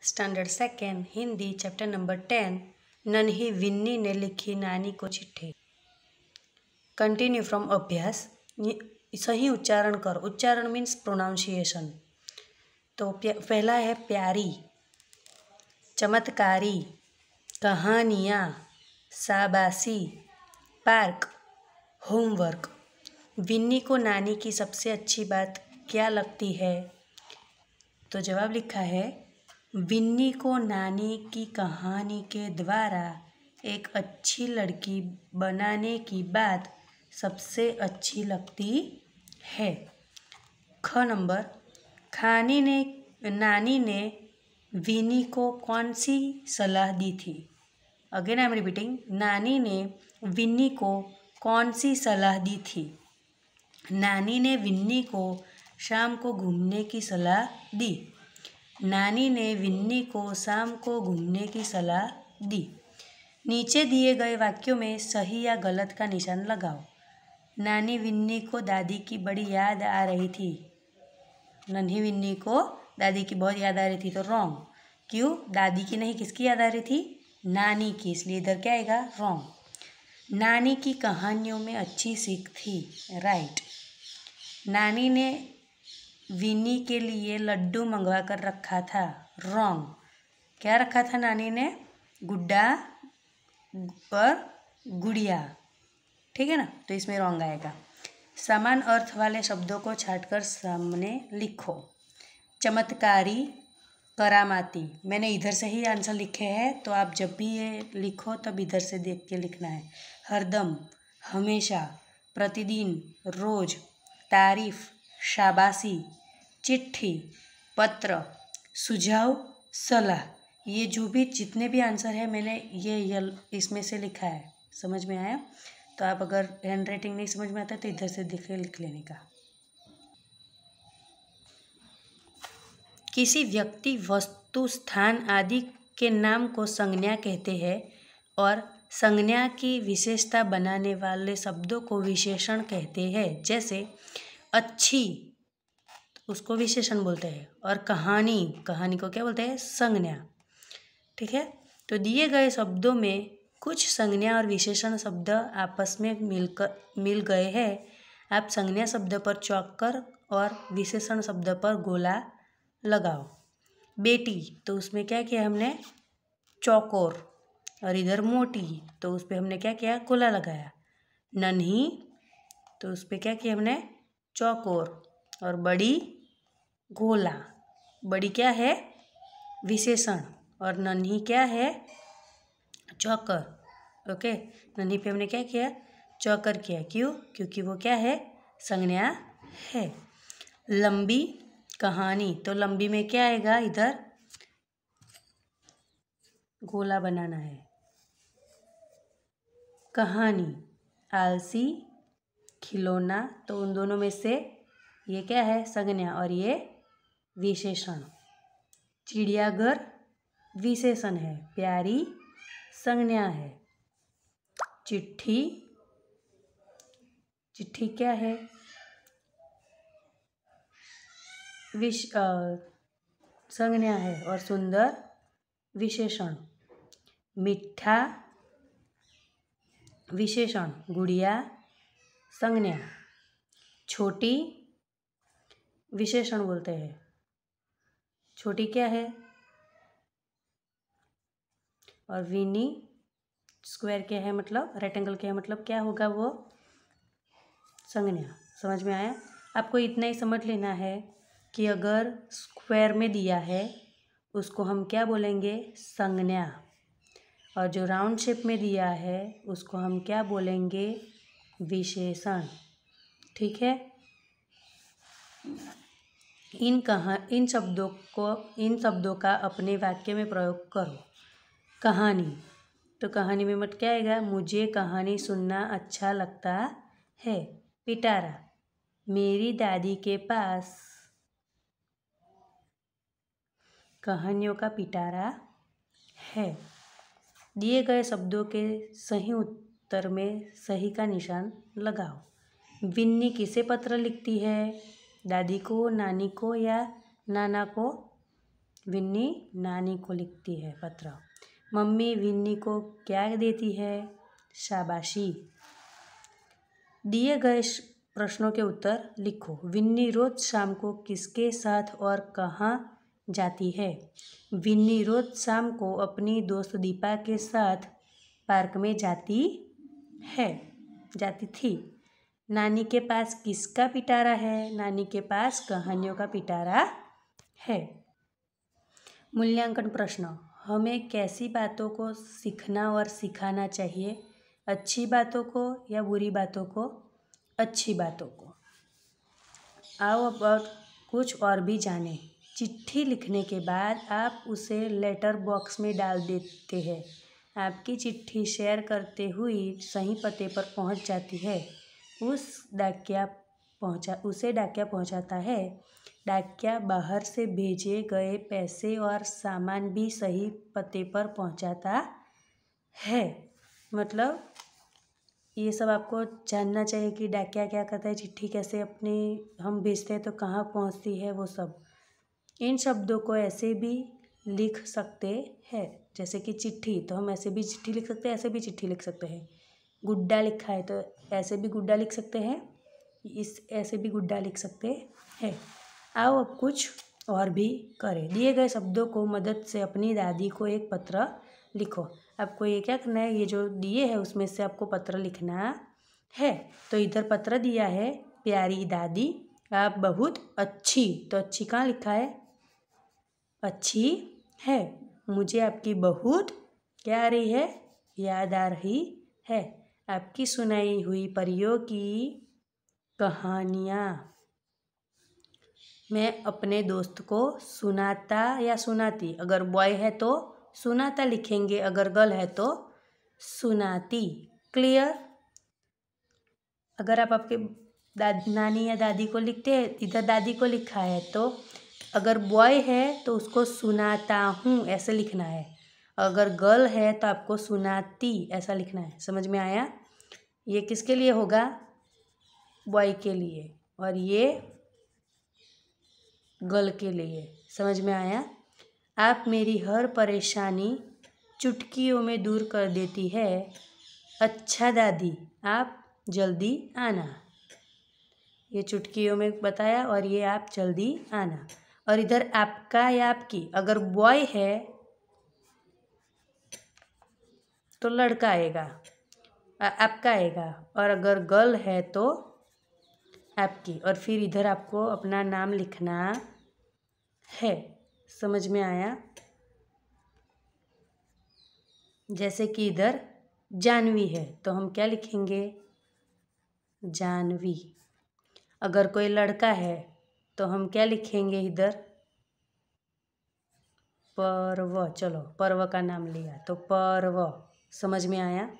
Standard second Hindi chapter number 10 नन्ही Vinny ने लिखी नानी को चिट्ठी। कंटिन्यू फ्रॉम अभ्यास। सही उच्चारण कर। उच्चारण मीन्स प्रोनाउंसिएशन। तो पहला है प्यारी, चमत्कारी, कहानियाँ, शाबाशी, पार्क, होमवर्क। विन्नी को नानी की सबसे अच्छी बात क्या लगती है? तो जवाब लिखा है, विन्नी को नानी की कहानी के द्वारा एक अच्छी लड़की बनाने की बात सबसे अच्छी लगती है। ख नंबर, नानी ने विन्नी को कौन सी सलाह दी थी? अगेन आई एम रिपीटिंग, नानी ने विन्नी को कौन सी सलाह दी थी? नानी ने विन्नी को शाम को घूमने की सलाह दी। नानी ने विन्नी को शाम को घूमने की सलाह दी। नीचे दिए गए वाक्यों में सही या गलत का निशान लगाओ। नानी विन्नी को दादी की बड़ी याद आ रही थी। नन्ही विन्नी को दादी की बहुत याद आ रही थी, तो रॉन्ग। क्यों? दादी की नहीं, किसकी याद आ रही थी? नानी की, इसलिए इधर क्या आएगा? रॉन्ग। नानी की कहानियों में अच्छी सीख थी। राइट। नानी ने विन्नी के लिए लड्डू मंगवा कर रखा था। रॉन्ग। क्या रखा था नानी ने? गुड्डा और गुड़िया। ठीक है ना, तो इसमें रॉन्ग आएगा। समान अर्थ वाले शब्दों को छांटकर सामने लिखो। चमत्कारी, करामाती। मैंने इधर से ही आंसर लिखे हैं, तो आप जब भी ये लिखो तब इधर से देख के लिखना है। हरदम, हमेशा, प्रतिदिन, रोज, तारीफ, शाबाशी, चिट्ठी, पत्र, सुझाव, सलाह। ये जो भी जितने भी आंसर है मैंने ये इसमें से लिखा है। समझ में आया? तो आप अगर हैंड राइटिंग नहीं समझ में आता तो इधर से देख के लिख लेने का। किसी व्यक्ति, वस्तु, स्थान आदि के नाम को संज्ञा कहते हैं और संज्ञा की विशेषता बनाने वाले शब्दों को विशेषण कहते हैं। जैसे अच्छी, उसको विशेषण बोलते हैं, और कहानी को क्या बोलते हैं? संज्ञा। ठीक है, तो दिए गए शब्दों में कुछ संज्ञा और विशेषण शब्द आपस में मिल गए हैं। आप संज्ञा शब्द पर चौकर और विशेषण शब्द पर गोला लगाओ। बेटी, तो उसमें क्या किया हमने? चौकोर। और इधर मोटी, तो उस पर हमने क्या किया? गोला लगाया। नन्ही, तो उस पर क्या किया हमने? चौकोर। और बड़ी, गोला। बड़ी क्या है? विशेषण। और नन्ही क्या है? चौकर। ओके, नन्ही पे हमने क्या किया? चौकर किया। क्यों? क्योंकि वो क्या है? संज्ञा है। लंबी, कहानी, तो लंबी में क्या आएगा? इधर गोला बनाना है। कहानी, आलसी, खिलौना, तो उन दोनों में से ये क्या है? संज्ञा, और ये विशेषण। चिड़ियाघर विशेषण है, प्यारी संज्ञा है। चिट्ठी, चिट्ठी क्या है? संज्ञा है, और सुंदर विशेषण। मीठा विशेषण, गुड़िया संज्ञा। छोटी विशेषण बोलते हैं। छोटी क्या है? और विनी स्क्वायर क्या है? मतलब रेक्टेंगल क्या है? मतलब क्या होगा वो? संज्ञा। समझ में आया? आपको इतना ही समझ लेना है कि अगर स्क्वायर में दिया है उसको हम क्या बोलेंगे? संज्ञा। और जो राउंड शेप में दिया है उसको हम क्या बोलेंगे? विशेषण। ठीक है, इन शब्दों का अपने वाक्य में प्रयोग करो। कहानी, तो कहानी में मत क्या आएगा? मुझे कहानी सुनना अच्छा लगता है। पिटारा, मेरी दादी के पास कहानियों का पिटारा है। दिए गए शब्दों के सही उत्तर में सही का निशान लगाओ। विन्नी किसे पत्र लिखती है? दादी को, नानी को, या नाना को? विन्नी नानी को लिखती है पत्र। मम्मी विन्नी को क्या देती है? शाबाशी। दिए गए प्रश्नों के उत्तर लिखो। विन्नी रोज शाम को किसके साथ और कहाँ जाती है? विन्नी रोज शाम को अपनी दोस्त दीपा के साथ पार्क में जाती थी। नानी के पास किसका पिटारा है? नानी के पास कहानियों का पिटारा है। मूल्यांकन प्रश्न। हमें कैसी बातों को सीखना और सिखाना चाहिए? अच्छी बातों को या बुरी बातों को? अच्छी बातों को। आओ अब कुछ और भी जानें। चिट्ठी लिखने के बाद आप उसे लेटर बॉक्स में डाल देते हैं। आपकी चिट्ठी शेयर करते हुए सही पते पर पहुंच जाती है। उसे डाकिया पहुंचाता है। डाकिया बाहर से भेजे गए पैसे और सामान भी सही पते पर पहुंचाता है। मतलब ये सब आपको जानना चाहिए कि डाकिया क्या करता है, चिट्ठी कैसे अपने हम भेजते हैं तो कहाँ पहुंचती है, वो सब। इन शब्दों को ऐसे भी लिख सकते हैं, जैसे कि चिट्ठी, तो हम ऐसे भी चिट्ठी लिख सकते हैं, ऐसे भी चिट्ठी लिख सकते हैं। गुड्डा लिखा है तो ऐसे भी गुड्डा लिख सकते हैं, ऐसे भी गुड्डा लिख सकते हैं। आओ अब कुछ और भी करें। दिए गए शब्दों को मदद से अपनी दादी को एक पत्र लिखो। आपको ये क्या करना है, ये जो दिए है उसमें से आपको पत्र लिखना है। तो इधर पत्र दिया है, प्यारी दादी आप बहुत अच्छी, तो अच्छी कहाँ लिखा है? अच्छी है। मुझे आपकी बहुत क्या आ रही है? याद आ रही है। आपकी सुनाई हुई परियों की कहानियाँ मैं अपने दोस्त को सुनाता या सुनाती। अगर बॉय है तो सुनाता लिखेंगे, अगर गर्ल है तो सुनाती। क्लियर? अगर आप आपके नानी या दादी को लिखते हैं, इधर दादी को लिखा है, तो अगर बॉय है तो उसको सुनाता हूँ ऐसे लिखना है। अगर गर्ल है तो आपको सुनाती ऐसा लिखना है। समझ में आया? ये किसके लिए होगा? बॉय के लिए, और ये गर्ल के लिए। समझ में आया? आप मेरी हर परेशानी चुटकियों में दूर कर देती है। अच्छा दादी आप जल्दी आना। ये चुटकियों में बताया, और ये आप जल्दी आना। और इधर आपका या आपकी, अगर बॉय है तो लड़का आएगा, आपका आएगा, और अगर गर्ल है तो आपकी। और फिर इधर आपको अपना नाम लिखना है। समझ में आया? जैसे कि इधर जानवी है तो हम क्या लिखेंगे? जानवी। अगर कोई लड़का है तो हम क्या लिखेंगे इधर? पर्व। चलो पर्व का नाम लिया तो पर्व। समझ में आया?